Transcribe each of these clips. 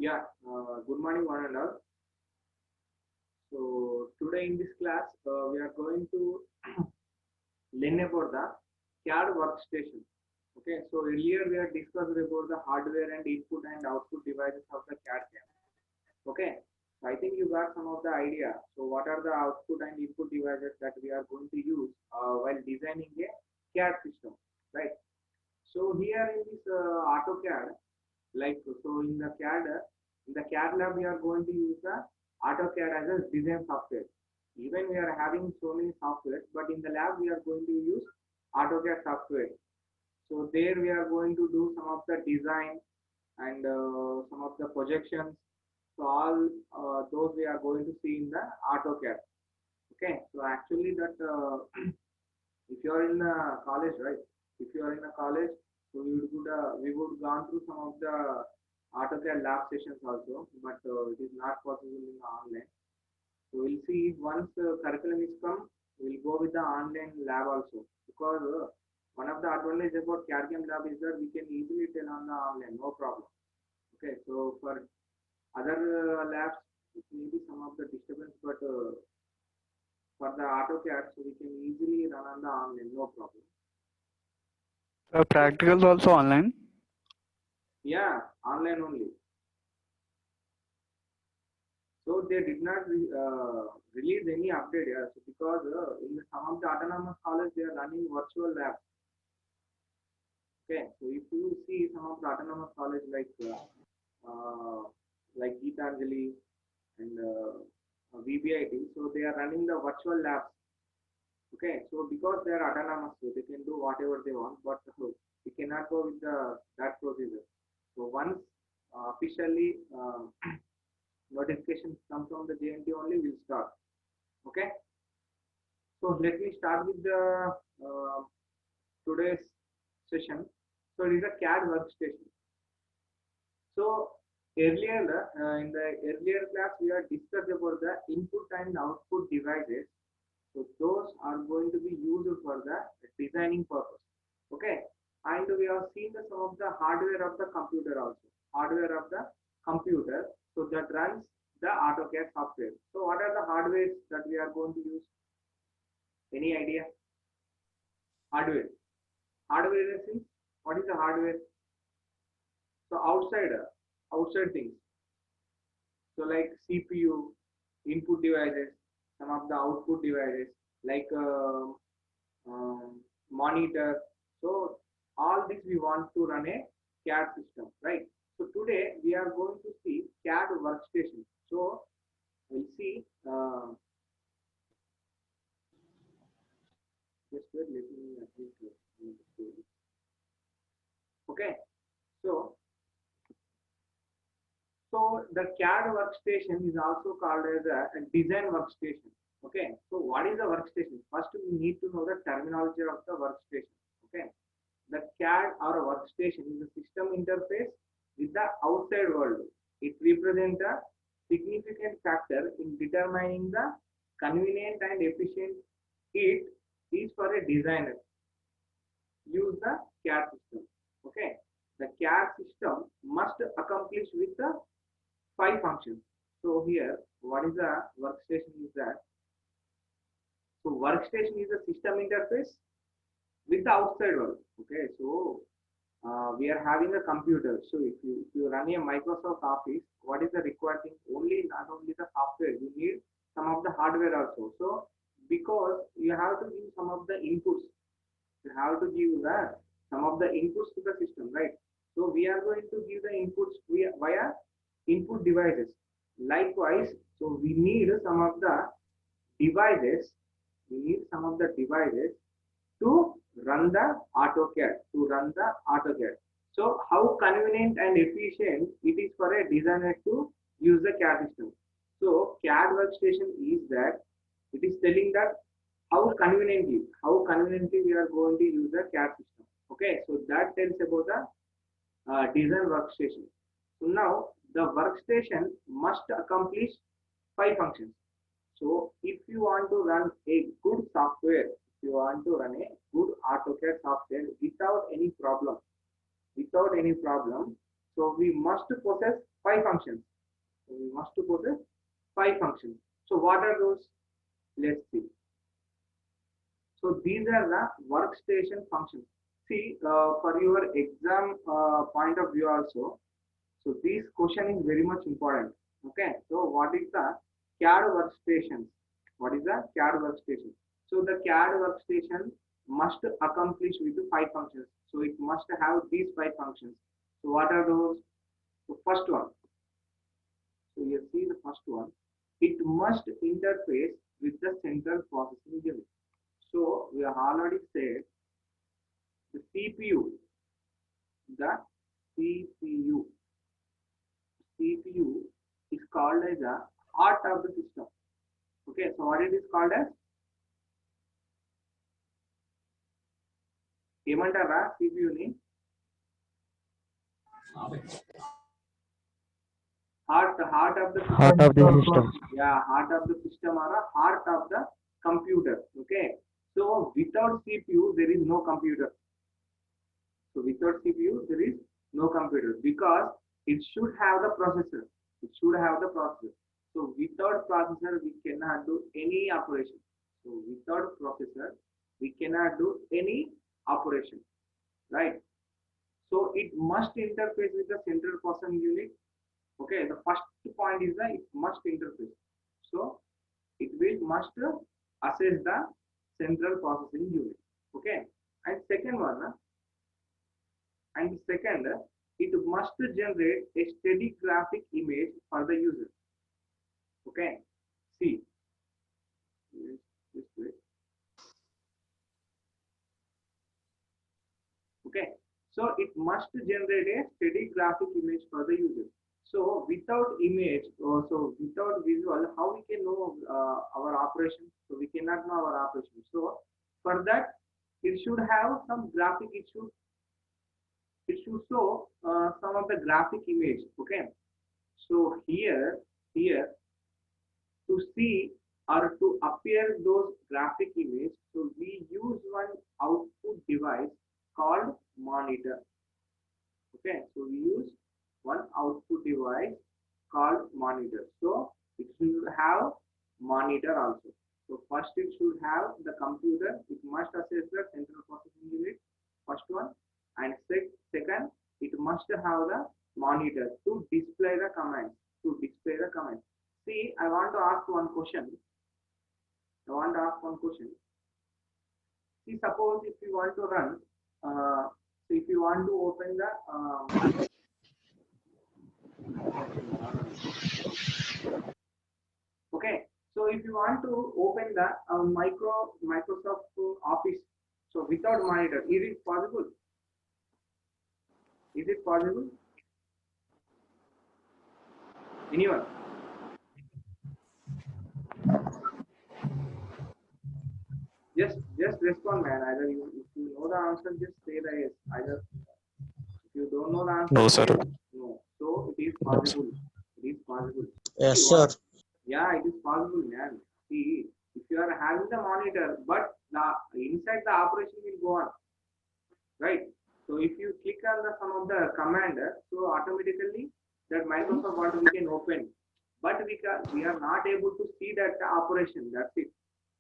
Good morning, one and all. So, today in this class, we are going to learn about the CAD workstation. Okay, so earlier we have discussed about the hardware and input and output devices of the CAD CAM. Okay, so I think you got some of the idea. So, what are the output and input devices that we are going to use while designing a CAD system, right? So, here in this AutoCAD, like so in the CAD lab we are going to use the AutoCAD as a design software. Even we are having so many softwares, but in the lab we are going to use AutoCAD software. So there we are going to do some of the design and some of the projections. So all those we are going to see in the AutoCAD. Okay, so actually that if you are in a college, right? If you are in a college, so we would gone through some of the AutoCAD lab sessions also, but it is not possible in the online. So we'll see if once curriculum is come, we'll go with the online lab also because one of the advantages about CAD/CAM lab is that we can easily tell on the online, no problem. Okay, so for other labs, it may be some of the disturbance, but for the AutoCAD, so we can easily run on the online, no problem. So Practicals also online. yeah, online only. So they did not release any update, yeah. So because in some of the autonomous college they are running virtual labs. Okay, so if you see some of the autonomous college uh, like Geetanjali and VBIT, so they are running the virtual labs. Okay, so because they are autonomous, so they can do whatever they want, but we cannot go with the that procedure. So once officially notification come from the JNT only, will start. Okay, so let me start with the today's session. So it is a CAD workstation. So earlier in the earlier class we have discussed about the input and output devices. So those are going to be used for the designing purpose. Okay, and we have seen the, some of the hardware of the computer also. Hardware of the computer. So that runs the AutoCAD software. So what are the hardwares that we are going to use? Any idea? Hardware. Hardware is what is the hardware? So outside things. So like CPU, input devices, some of the output devices like monitor. So all this we want to run a CAD system, right? So today we are going to see CAD workstation. So we'll see. Just wait, let me okay. So So the CAD workstation is also called as a design workstation. Okay. So what is the workstation? First, we need to know the terminology of the workstation. Okay. The CAD or a workstation is a system interface with the outside world. It represents a significant factor in determining the convenient and efficient it is for a designer. Use the CAD system. Okay. The CAD system must accomplish with the 5 functions. So here, what is the workstation is that? So workstation is a system interface with the outside world. Okay, so we are having a computer. So if you run a Microsoft Office, what is the required thing? Only not only the software, you need some of the hardware also. So because you have to give some of the inputs, you have to give some of the inputs to the system, right? So we are going to give the inputs via input devices. Likewise, so we need some of the devices. We need some of the devices to run the AutoCAD. So how convenient and efficient it is for a designer to use the CAD system. So CAD workstation is that it is telling that how conveniently we are going to use the CAD system. Okay, so that tells about the design workstation. So now the workstation must accomplish 5 functions. So if you want to run a good software, if you want to run a good AutoCAD software without any problem, So we must possess 5 functions. So we must possess 5 functions. So what are those? Let's see. So these are the workstation functions. See, for your exam point of view also, so this question is very much important. Okay, so what is the CAD workstation? What is the CAD workstation? So the CAD workstation must accomplish with 5 functions. So it must have these 5 functions. So what are those? So first one. So you see the first one. It must interface with the central processing unit. So we have already said the CPU, the CPU, CPU is called as a heart of the system. Okay, so what it is called as? ఏమంటారా CPU ని? Heart of the system. Heart of the system. Yeah, heart of the system or a heart of the computer. Okay, so without CPU there is no computer. So without CPU there is no computer because it should have the processor. It should have the processor. So without processor we cannot do any operation. So without processor we cannot do any operation, right? So it must interface with the central processing unit. Okay, the first point is that it must interface. So it will must assess the central processing unit. Okay, and second one, it must generate a steady graphic image for the user. Okay, see, this way. Okay, so it must generate a steady graphic image for the user. So without image, so without visual, how we can know our operation? So we cannot know our operation. So for that, it should have some graphic. It should show some of the graphic image. Okay, so here to see or to appear those graphic image, so we use one output device called monitor. Okay, so we use one output device called monitor. So it should have monitor also. So first it should have the computer. It must assess the central processing unit. First one, and second, it must have the monitor to display the commands. See, I want to ask one question. See, suppose if you want to run, so if you want to open the okay, so if you want to open the Microsoft Office, so without monitor, is it possible? Is it possible? Anyone? Just respond, man. Either if you know the answer, just say the yes. Either if you don't know the answer, No, sir. No. So it is possible. It is possible. Yes, See, sir. Yeah, it is possible, man. See, if you are having the monitor, but the inside the operation will go on, right? So if you click on the some of the command, so automatically that Microsoft Word we can open, but we are not able to see that operation. That's it.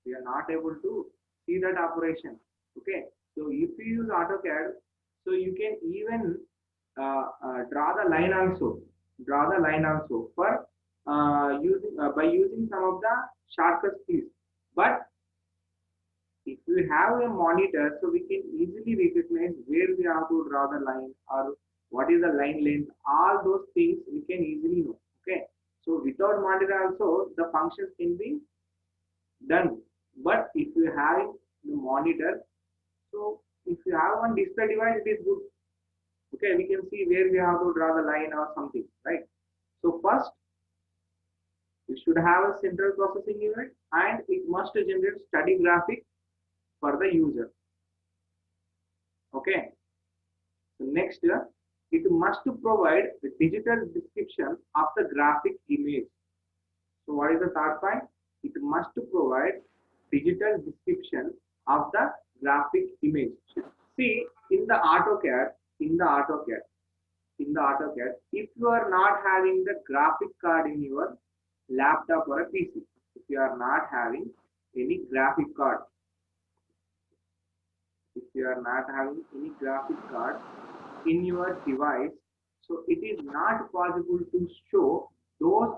We are not able to see that operation. Okay. So if you use AutoCAD, so you can even draw the line also. For by using some of the shortcut keys. But if we have a monitor, so we can easily recognize where we have to draw the line or what is the line length. All those things we can easily know. Okay. So without monitor also the functions can be done. But if you have the monitor, so if you have one display device, it is good. Okay, we can see where we have to draw the line or something, right? So first, you should have a central processing unit and it must generate steady graphic for the user. Okay. So next, it must provide the digital description of the graphic image. So what is the third point? It must provide digital description of the graphic image. See, in the AutoCAD, in the AutoCAD, if you are not having the graphic card in your laptop or a PC, if you are not having any graphic card, if you are not having any graphic card in your device, so it is not possible to show those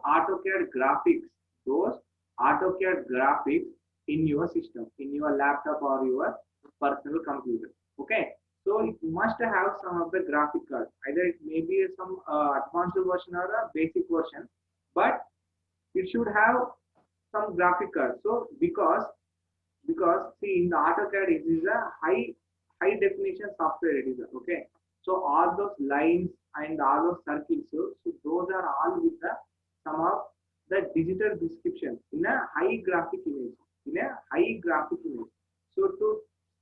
those AutoCAD graphics in your system, in your laptop or your personal computer. Okay, so it must have some of the graphic card. Either it may be some advanced version or a basic version, but it should have some graphic card. So because see in the AutoCAD it is a high definition software it is okay. So all those lines and all those circles, so those are all with the some of the digital description in a high graphic image, in a high graphic image. So to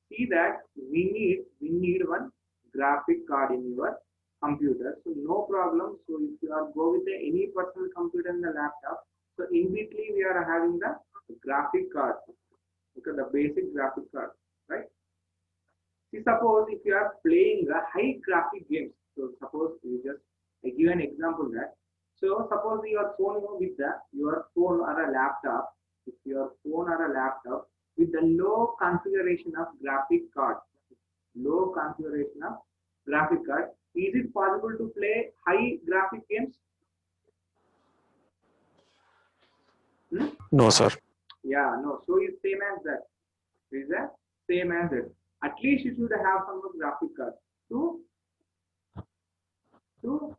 see that we need one graphic card in your computer. So no problem. So if you are go with any personal computer and the laptop, so in between we are having the graphic card, okay, the basic graphic card, right? See, suppose if you are playing a high graphic games, so suppose you just I give an example that. So suppose your phone with your phone or a laptop, if your phone or a laptop with the low configuration of graphic card, low configuration of graphic card, is it possible to play high graphic games? Hmm? No, sir. Yeah, no. So it's same as that. Is that same as it? At least you should have some graphic card to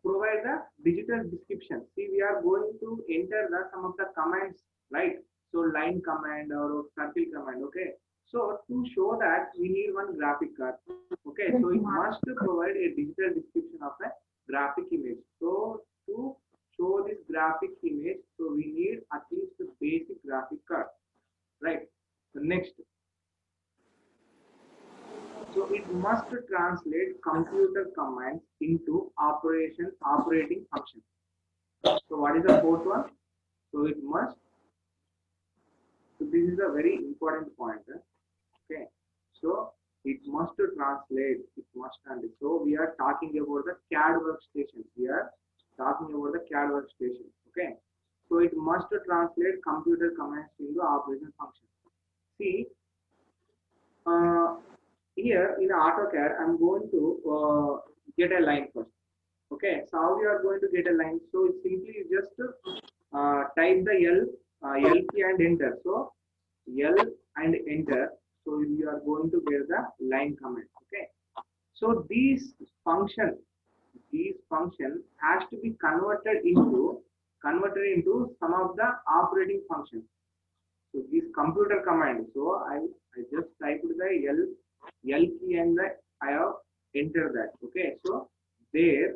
provide the digital description. See, we are going to enter some of the commands, right? So line command or circle command, okay? So to show that we need one graphic card, okay? So it must provide a digital description of a graphic image. So to show this graphic image, so we need at least the basic graphic card, right? So next, so it must translate computer commands into operating function. So what is the fourth one? So it must. So this is a very important point. Okay. So it must translate. It must translate. So we are talking about the CAD workstation. We are talking about the CAD workstation. Okay. So it must translate computer commands into operation function. See. Here in AutoCAD, I'm going to get a line first. Okay, so how we are going to get a line? So it's simply just type the L key and enter. So L and enter. So you are going to get the line command. Okay. So these function has to be converted into some of the operating functions. So this computer command. So I just typed the L key and I have entered that. Okay, so there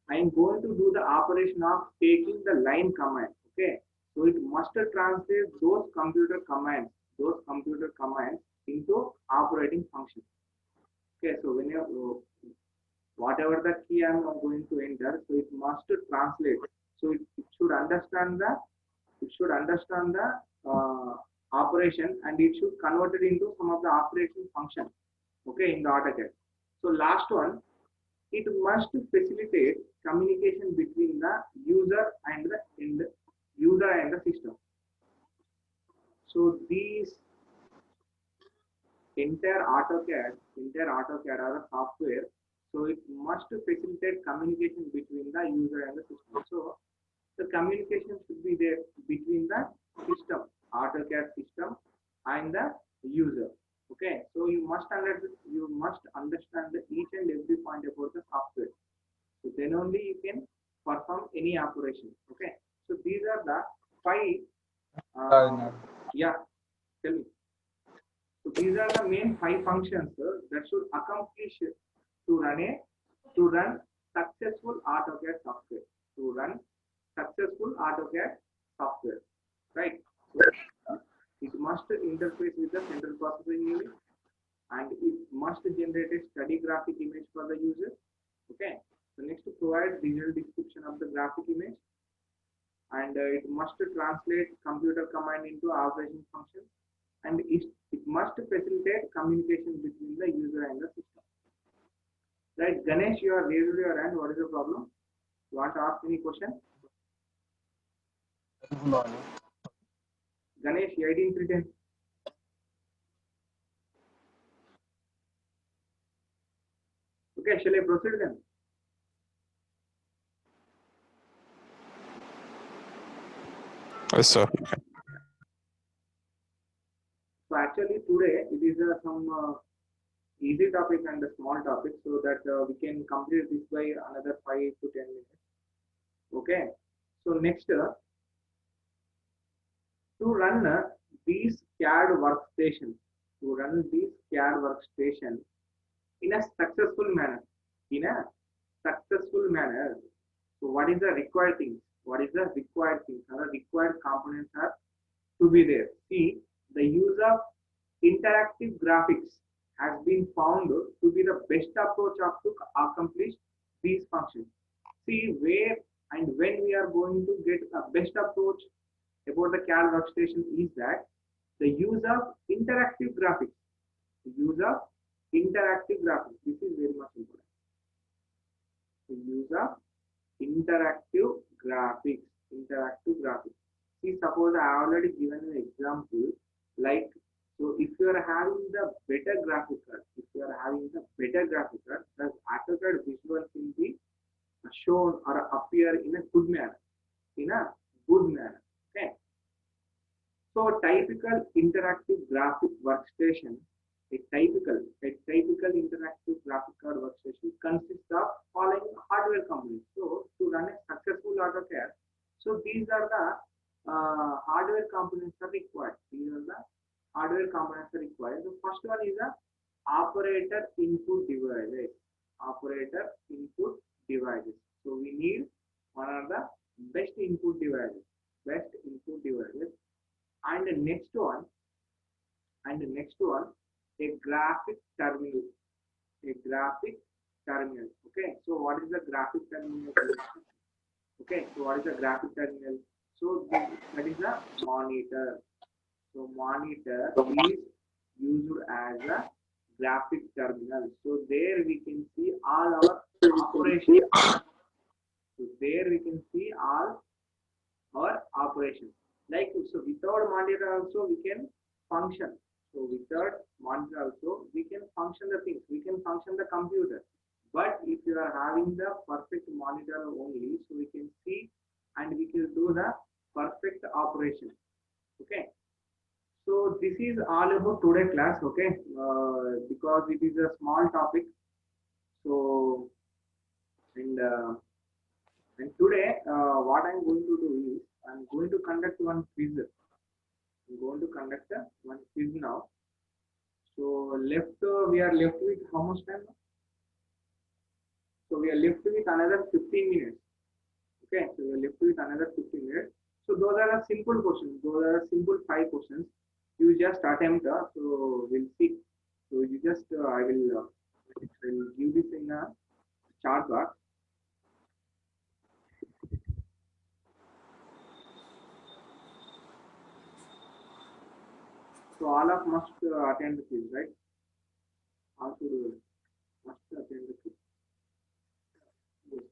I am going to do the operation of taking the line command. Okay, so it must translate those computer commands into operating function. Okay, so when you whatever the key I am going to enter, so it must translate. So it should understand the operation and it should convert it into some of the operation function, okay, in the AutoCAD. So last one, it must facilitate communication between the user and the system. So these entire AutoCAD or a software, so it must facilitate communication between the user and the system. So the communication should be there between the system, AutoCAD system, and the user. Okay, so you must understand each and every point about the software. So then only you can perform any operation. Okay, so these are the five. Yeah, tell me. So these are the main five functions that should accomplish to run successful AutoCAD software. To run successful AutoCAD software, right? So, it must interface with the central processing unit and it must generate a steady graphic image for the user. Okay, so next to provide visual description of the graphic image and it must translate computer command into operation function and it must facilitate communication between the user and the system. Right, Ganesh, you are raised your hand. What is the problem? You want to ask any question? Ganesh, 18 Okay, shall I proceed then? Yes, sir. So actually today it is some easy topic and a small topic so that we can complete this by another 5 to 10 minutes. Okay. So next, to run these CAD workstation, to run these CAD workstation in a successful manner, in a successful manner. So what is the required things? What is the required things? Or required components are to be there. See, the use of interactive graphics has been found to be the best approach of to accomplish these functions. See where and when we are going to get a best approach about the CAD workstation is that the use of interactive graphics. The use of interactive graphics. This is very much important. The use of interactive graphics. Interactive graphics. See, suppose I have already given an example like so if you are having the better graphic card, if you are having the better graphic card, the AutoCAD visual will be shown or appear in a good manner. In a good manner. Okay. So typical interactive graphic workstation, a typical interactive graphic card workstation consists of following hardware components. So to run a successful AutoCAD, so these are the hardware components are required. These are the hardware components are required. The first one is a operator input devices. Operator input devices. So we need one of the best input devices. Best input devices. And the next one, a graphic terminal. A graphic terminal. Okay. So what is the graphic terminal? Okay. So what is the graphic terminal? So that is a monitor. So monitor is used as a graphic terminal. So there we can see all our operations. So there we can see all our operations. Like so without monitor also we can function. So without monitor also we can function the things. We can function the computer. But if you are having the perfect monitor only, so we can see and we can do the perfect operation. Okay. So this is all about today class, okay? Because it is a small topic. So and today what I'm going to do is I'm going to conduct one quiz. I'm going to conduct one quiz now. So left we are left with how much time? So we are left with another 15 minutes. Okay, so we are left with another 15 minutes. So those are a simple questions. Those are simple 5 questions. You just attempt. So we'll see. So you just I will give this in a chart box. So all of must attend the quiz, right? Also must attend the quiz. Yes,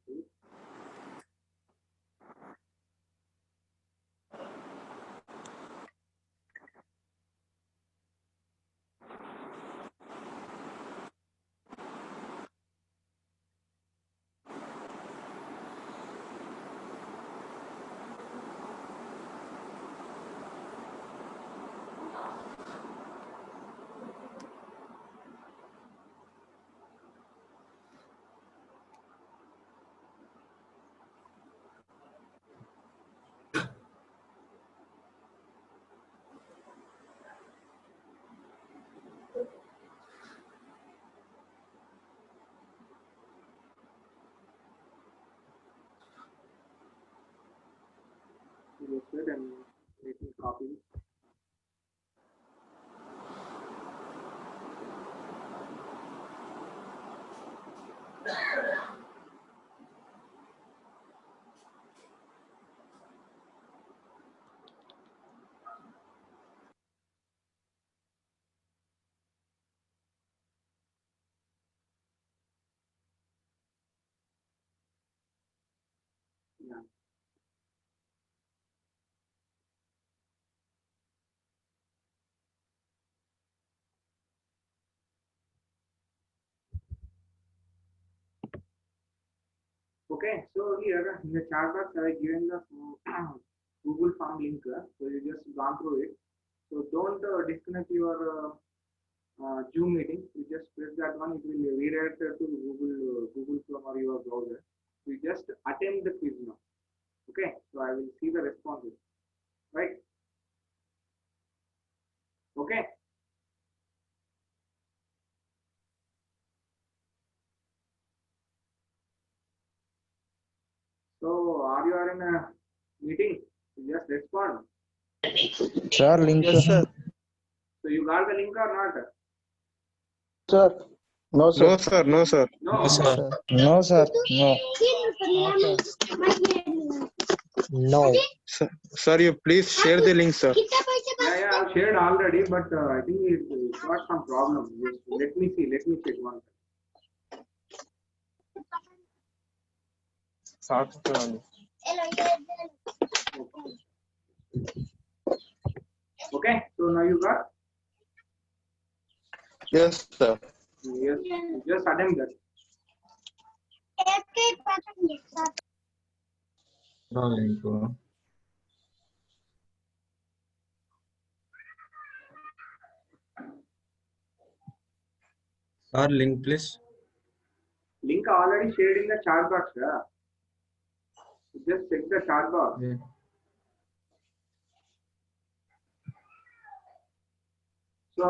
yes, sir, and making copy. Yeah. Okay, so here in the chat box I have given the Google Form link, so you just gone through it. So don't disconnect your Zoom meeting. You just press that one. It will redirect to Google Chrome or your browser. You just attempt the quiz now. Okay, so I will see the responses. Right? Okay. So are you are in a meeting? You just respond. Sir, link. Yes, sir. So you got the link or not? Sir. No, sir. No, sir. No, sir. No. No, sir. No, sir. No. No. Sir, you please share the link, sir. Yeah, I've shared already, but I think it got some problem. Just let me see. Let me check one. Okay, so now you got. Yes, sir. Yes, you just attempt that. Sir, link please. Link already shared in the chat box. Yeah. Just check the chat box. Yeah. So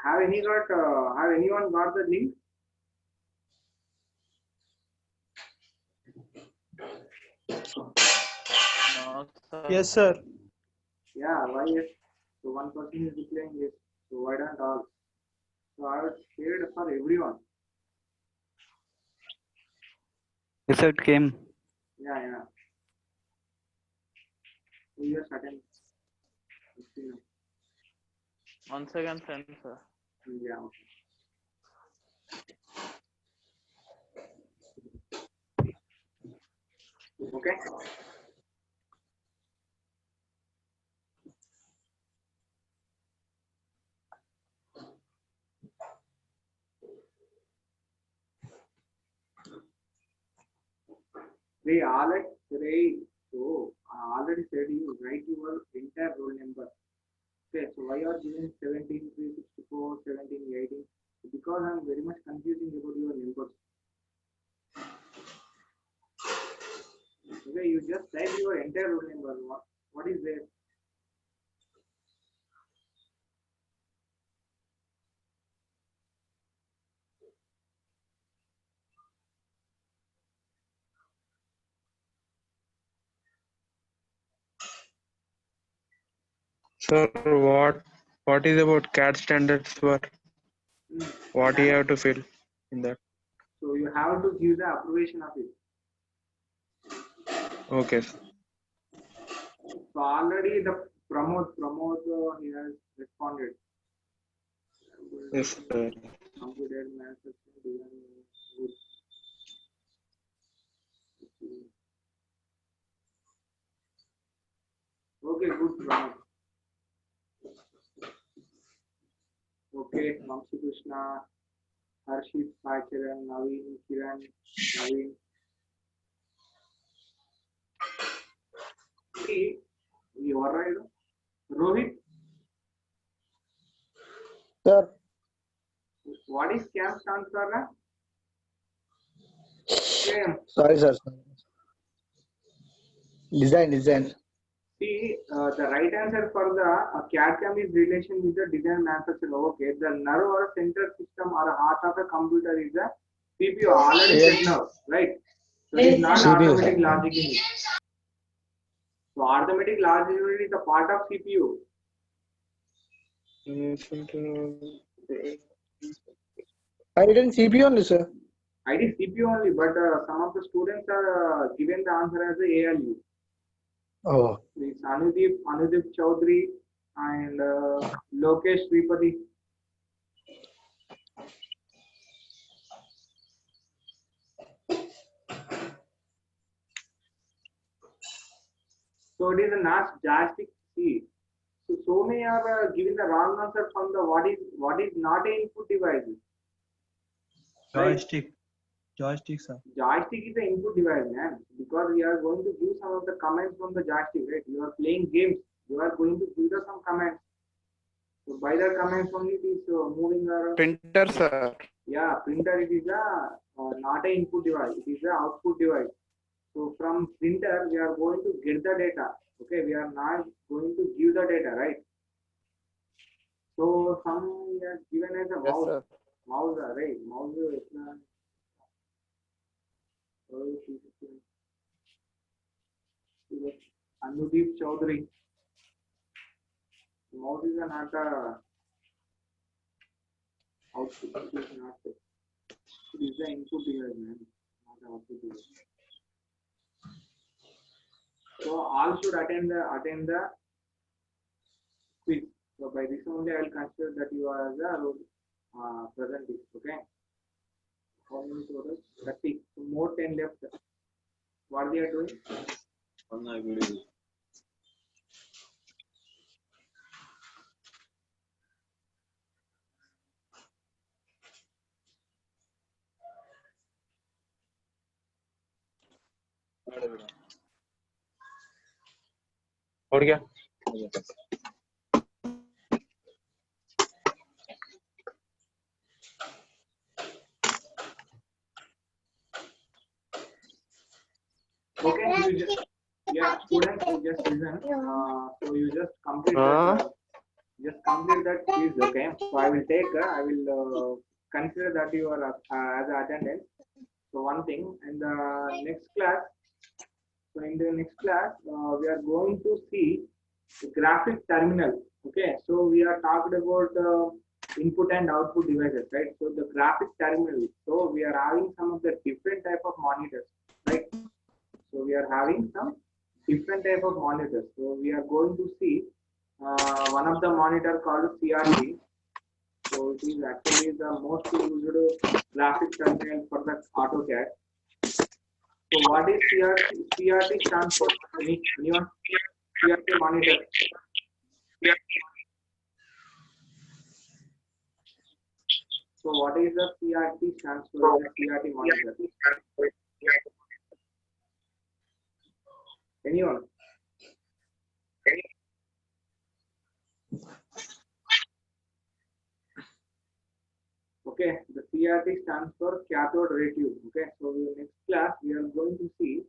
have anyone got the link? No, sir. Yes, sir. Yeah, why yes? So one person is replying yes. So why don't all? So I have shared for everyone. Yes, sir, it came. Yeah, yeah. So you just attempt. Once again, send, sir. Yeah. Okay. So I already said you write your entire roll number. Okay, so why are given 17, 364, 17, 18? Because I'm very much confusing about your numbers. Okay, you just type your entire roll number. What is there? Sir, what is about CAD standards for? What you have to fill in that? So you have to give the approbation of it. Okay, sir. So already the Pramod he has responded. Yes, sir. Computer manufacturing design. Good. Okay, good Pramod. Okay, Vamsi Krishna, Harshit, Sacharan, Naveen, Kiran, Naveen. See, you are right. Rohit, Sir. what is CAM stands for? CAM. Sorry, sir. Design. See, the right answer for the CAD CAM is relation with the design manufacturing. Okay, the nerve or center system or heart of a computer is the CPU. Already said now, right? So it is not CPU. arithmetic logic unit. So arithmetic logic unit is a part of CPU. I didn't CPU only, sir. I did CPU only, but some of the students are given the answer as a ALU. Oh. It's Anudeep Chaudhary and Lokesh Sripati. So it is a NAS joystick C. So many are giving the wrong answer from the what is not an input device. Right? Joystick, sir. Joystick is the input device, man. Because we are going to give some of the comments from the joystick, right? You are playing games. You are going to give us some comments. So by the comments only it is moving around. Printer, sir. Yeah, printer it is a not an input device. It is an output device. So from printer we are going to get the data. Okay, we are not going to give the data, right? So some we are given as a Yes, mouse. sir. Mouse, right? Mouse. Anudeep Chaudhary. Mouse is not a output. It is not. It is the input device, man. Not the output device. So all should attend the quiz. So by this only I will consider that you are the present. Okay. How many total? 30. So more 10 left. What they are doing? और क्या Okay, you just, yeah, students, you just listen. So you just complete that quiz. Okay, so I will take. I will consider that you are as an attendant. So one thing, and the next class. So in the next class, we are going to see the graphic terminal. Okay, so we are talking about input and output devices, right? So the graphic terminal. So we are having some of the different type of monitors, right? So we are having some different type of monitors. So we are going to see one of the monitor called CRT. So it is actually the most used graphic terminal for the AutoCAD. So what is CRT? CRT stands for anyone? CRT monitor. So what is the CRT stands for? The CRT monitor. Anyone? Okay, the CRT stands for cathode ray tube. Okay, so in the next class we are going to see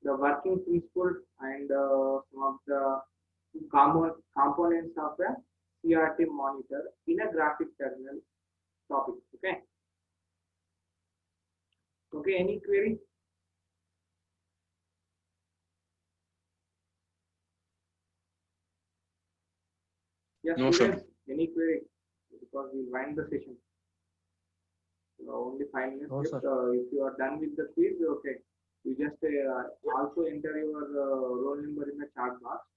the working principle and some of the components of a CRT monitor in a graphic terminal topic. Okay. Okay, any query? Yes, No, sir. students, any query? Because we wind the session. Only 5 minutes No, left. If you are done with the quiz, okay. You just also enter your roll number in the chat box.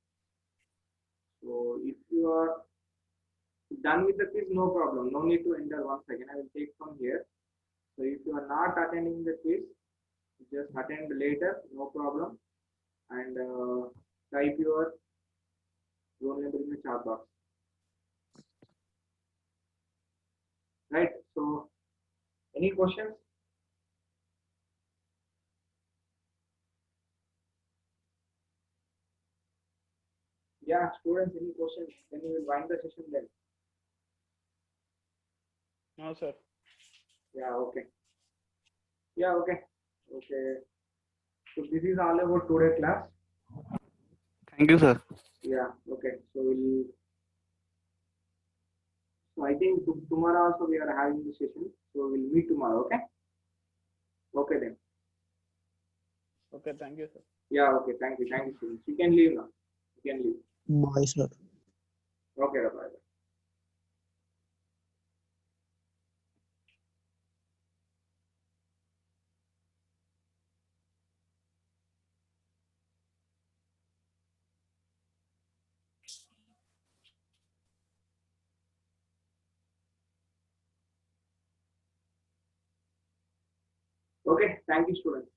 So if you are done with the quiz, no problem. No need to enter once again. I will take from here. So if you are not attending the quiz, just attend later. No problem. And type your roll number in the chat box. Right. So any questions? Yeah, students, any questions? Then we will wind the session then. No, sir. Yeah, okay. Yeah, okay. Okay. So this is all about today class. Thank you, sir. Yeah, okay. So I think tomorrow also we are having the session. So we'll meet tomorrow, okay? Okay then. Okay, thank you, sir. Yeah, okay. Thank you. Thank you, students. You can leave now. You can leave. Bye, sir. Okay, bye. Okay, thank you, students.